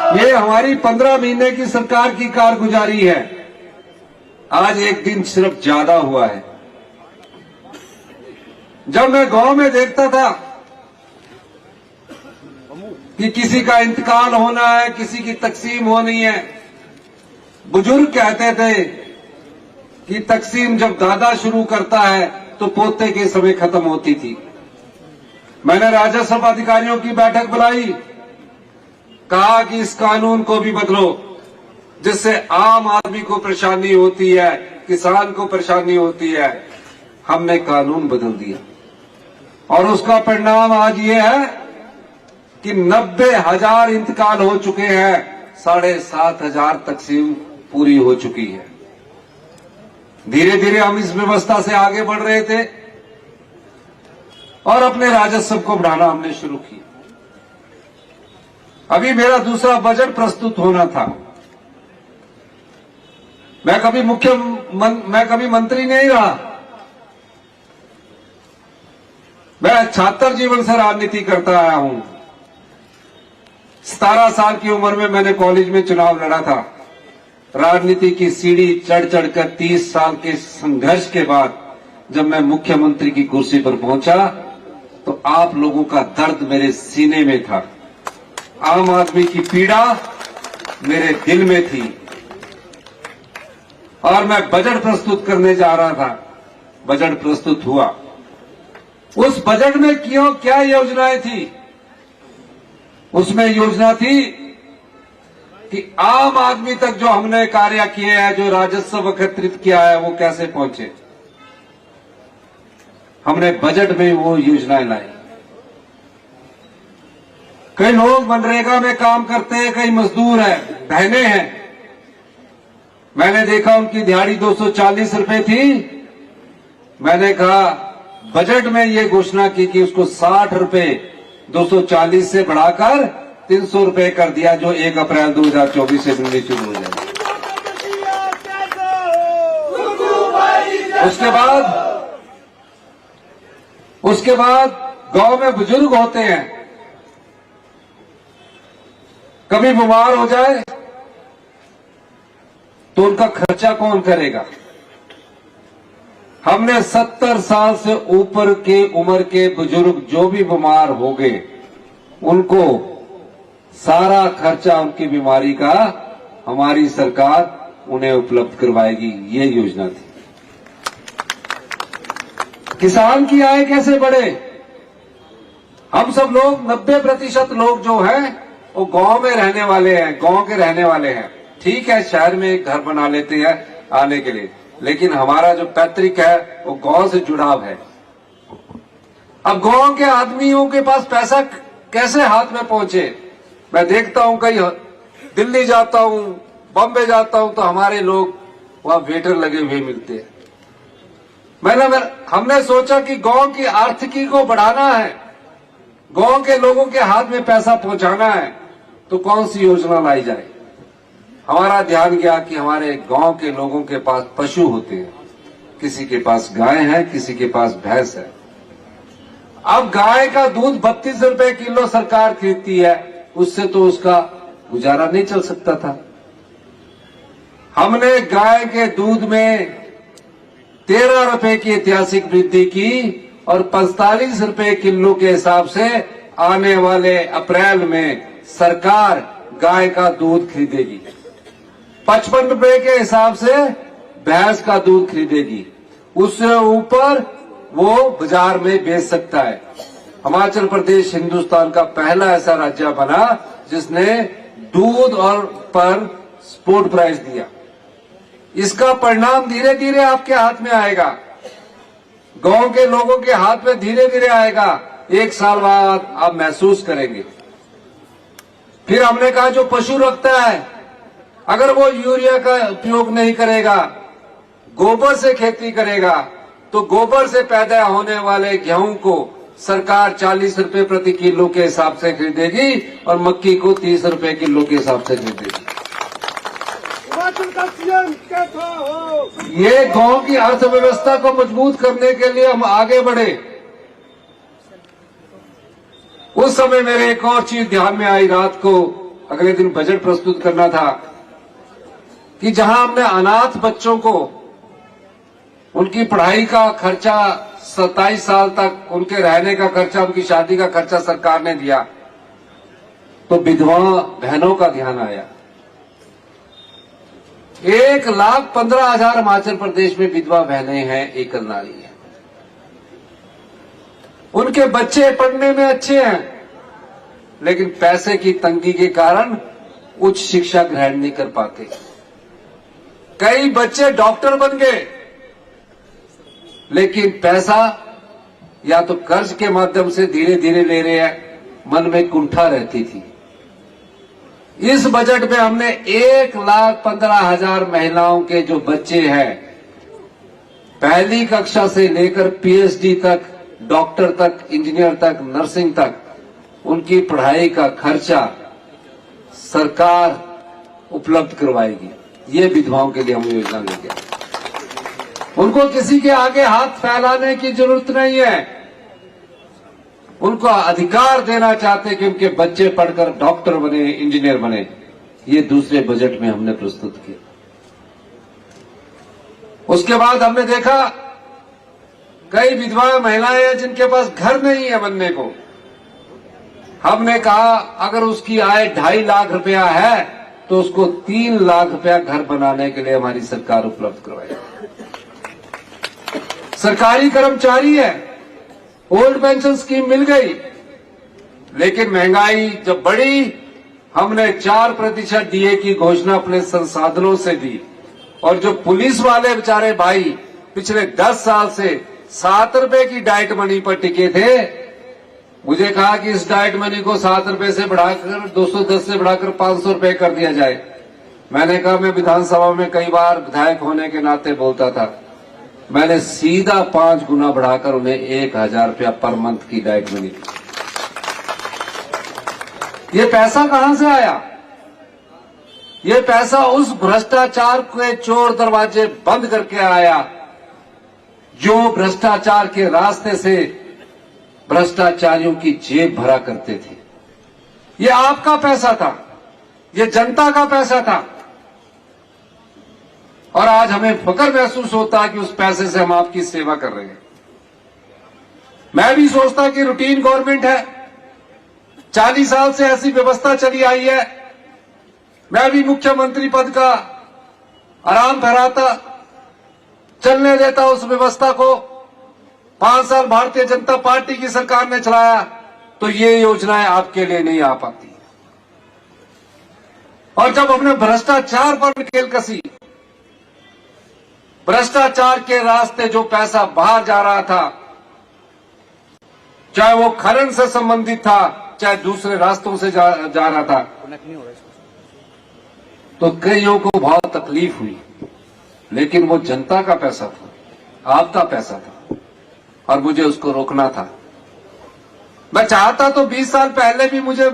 ये हमारी 15 महीने की सरकार की कारगुजारी है। आज एक दिन सिर्फ ज्यादा हुआ है। जब मैं गांव में देखता था कि किसी का इंतकाल होना है, किसी की तकसीम होनी है, बुजुर्ग कहते थे कि तकसीम जब दादा शुरू करता है तो पोते के समय खत्म होती थी। मैंने राजस्व अधिकारियों की बैठक बुलाई, कहा कि इस कानून को भी बदलो, जिससे आम आदमी को परेशानी होती है, किसान को परेशानी होती है। हमने कानून बदल दिया और उसका परिणाम आज ये है कि 90,000 इंतकाल हो चुके हैं, 7,500 तकसीम पूरी हो चुकी है। धीरे धीरे हम इस व्यवस्था से आगे बढ़ रहे थे और अपने राजस्व को बढ़ाना हमने शुरू किया। अभी मेरा दूसरा बजट प्रस्तुत होना था। मैं कभी मंत्री नहीं रहा। मैं छात्र जीवन से राजनीति करता आया हूं। 17 साल की उम्र में मैंने कॉलेज में चुनाव लड़ा था। राजनीति की सीढ़ी चढ़ चढ़कर 30 साल के संघर्ष के बाद जब मैं मुख्यमंत्री की कुर्सी पर पहुंचा तो आप लोगों का दर्द मेरे सीने में था, आम आदमी की पीड़ा मेरे दिल में थी और मैं बजट प्रस्तुत करने जा रहा था। बजट प्रस्तुत हुआ। उस बजट में क्या योजनाएं थी? उसमें योजना थी कि आम आदमी तक जो हमने कार्य किए हैं, जो राजस्व एकत्रित किया है, वो कैसे पहुंचे। हमने बजट में वो योजनाएं लाई। कई लोग मनरेगा में काम करते हैं, कई मजदूर हैं, बहनें हैं। मैंने देखा उनकी दिहाड़ी 240 रुपए थी। मैंने कहा बजट में ये घोषणा की कि उसको 60 रुपए 240 से बढ़ाकर 300 रुपए कर दिया, जो 1 अप्रैल 2024 से मिलनी शुरू हो जाएगी। उसके बाद गांव में बुजुर्ग होते हैं, कभी बीमार हो जाए तो उनका खर्चा कौन करेगा? हमने 70 साल से ऊपर के उम्र के बुजुर्ग जो भी बीमार हो गए, उनको सारा खर्चा उनकी बीमारी का हमारी सरकार उन्हें उपलब्ध करवाएगी। ये योजना थी। किसान की आय कैसे बढ़े? हम सब लोग 90% लोग जो हैं वो गांव में रहने वाले हैं, गांव के रहने वाले हैं। ठीक है, शहर में एक घर बना लेते हैं आने के लिए, लेकिन हमारा जो पैतृक है वो गांव से जुड़ाव है। अब गांव के आदमियों के पास पैसा कैसे हाथ में पहुंचे? मैं देखता हूं कहीं दिल्ली जाता हूं, बॉम्बे जाता हूं तो हमारे लोग वहां वेटर लगे हुए मिलते हैं। हमने सोचा कि गांव की आर्थिकी को बढ़ाना है, गांव के लोगों के हाथ में पैसा पहुंचाना है, तो कौन सी योजना लाई जाए। हमारा ध्यान गया कि हमारे गांव के लोगों के पास पशु होते हैं, किसी के पास गाय है, किसी के पास भैंस है। अब गाय का दूध 32 रुपए किलो सरकार खरीदती है, उससे तो उसका गुजारा नहीं चल सकता था। हमने गाय के दूध में 13 रुपए की ऐतिहासिक वृद्धि की और 45 रुपए किलो के हिसाब से आने वाले अप्रैल में सरकार गाय का दूध खरीदेगी। 55 रुपए के हिसाब से भैंस का दूध खरीदेगी। उससे ऊपर वो बाजार में बेच सकता है। हिमाचल प्रदेश हिंदुस्तान का पहला ऐसा राज्य बना जिसने दूध और पर सपोर्ट प्राइस दिया। इसका परिणाम धीरे धीरे आपके हाथ में आएगा, गांव के लोगों के हाथ में धीरे धीरे आएगा। 1 साल बाद आप महसूस करेंगे। फिर हमने कहा जो पशु रखता है, अगर वो यूरिया का उपयोग नहीं करेगा, गोबर से खेती करेगा, तो गोबर से पैदा होने वाले गेहूं को सरकार 40 रुपए प्रति किलो के हिसाब से खरीदेगी और मक्की को 30 रुपए किलो के हिसाब से खरीदेगी। ये गांव की अर्थव्यवस्था को मजबूत करने के लिए हम आगे बढ़े। उस समय मेरे एक और चीज ध्यान में आई। रात को अगले दिन बजट प्रस्तुत करना था कि जहां हमने अनाथ बच्चों को उनकी पढ़ाई का खर्चा 27 साल तक उनके रहने का खर्चा, उनकी शादी का खर्चा सरकार ने दिया, तो विधवा बहनों का ध्यान आया। 1,15,000 हिमाचल प्रदेश में विधवा बहनें हैं, एकल नारी है। उनके बच्चे पढ़ने में अच्छे हैं, लेकिन पैसे की तंगी के कारण उच्च शिक्षा ग्रहण नहीं कर पाते। कई बच्चे डॉक्टर बन गए, लेकिन पैसा या तो कर्ज के माध्यम से धीरे धीरे ले रहे हैं, मन में कुंठा रहती थी। इस बजट में हमने 1,15,000 महिलाओं के जो बच्चे हैं, पहली कक्षा से लेकर पीएचडी तक, डॉक्टर तक, इंजीनियर तक, नर्सिंग तक, उनकी पढ़ाई का खर्चा सरकार उपलब्ध करवाएगी। ये विधवाओं के लिए हम योजना लेंगे। उनको किसी के आगे हाथ फैलाने की जरूरत नहीं है। उनको अधिकार देना चाहते कि उनके बच्चे पढ़कर डॉक्टर बने, इंजीनियर बने। ये दूसरे बजट में हमने प्रस्तुत किया। उसके बाद हमने देखा कई विधवा महिलाएं हैं जिनके पास घर नहीं है बनने को। हमने कहा अगर उसकी आय 2.5 लाख रुपया है तो उसको 3 लाख रुपया घर बनाने के लिए हमारी सरकार उपलब्ध करवाएगी। सरकारी कर्मचारी है, ओल्ड पेंशन स्कीम मिल गई, लेकिन महंगाई जब बढ़ी, हमने 4% डीए की घोषणा अपने संसाधनों से दी। और जो पुलिस वाले बेचारे भाई पिछले 10 साल से 7 रुपए की डाइट मनी पर टिके थे, मुझे कहा कि इस डाइट मनी को 7 रुपए से बढ़ाकर 210 से बढ़ाकर 500 रुपए कर दिया जाए। मैंने कहा, मैं विधानसभा में कई बार विधायक होने के नाते बोलता था, मैंने सीधा 5 गुना बढ़ाकर उन्हें 1,000 रुपया पर मंथ की डाइट मनी दी। ये पैसा कहां से आया? ये पैसा उस भ्रष्टाचार के चोर दरवाजे बंद करके आया जो भ्रष्टाचार के रास्ते से भ्रष्टाचारियों की जेब भरा करते थे। ये आपका पैसा था, ये जनता का पैसा था, और आज हमें फक्र महसूस होता है कि उस पैसे से हम आपकी सेवा कर रहे हैं। मैं भी सोचता कि रूटीन गवर्नमेंट है, 40 साल से ऐसी व्यवस्था चली आई है। मैं भी मुख्यमंत्री पद का आराम फहराता, चलने देता उस व्यवस्था को। 5 साल भारतीय जनता पार्टी की सरकार ने चलाया तो ये योजनाएं आपके लिए नहीं आ पाती। और जब हमने भ्रष्टाचार पर नकेल कसी, भ्रष्टाचार के रास्ते जो पैसा बाहर जा रहा था, चाहे वो खनन से संबंधित था, चाहे दूसरे रास्तों से जा रहा था, तो कईयों को बहुत तकलीफ हुई। लेकिन वो जनता का पैसा था, आपका पैसा था, और मुझे उसको रोकना था। मैं चाहता तो 20 साल पहले भी मुझे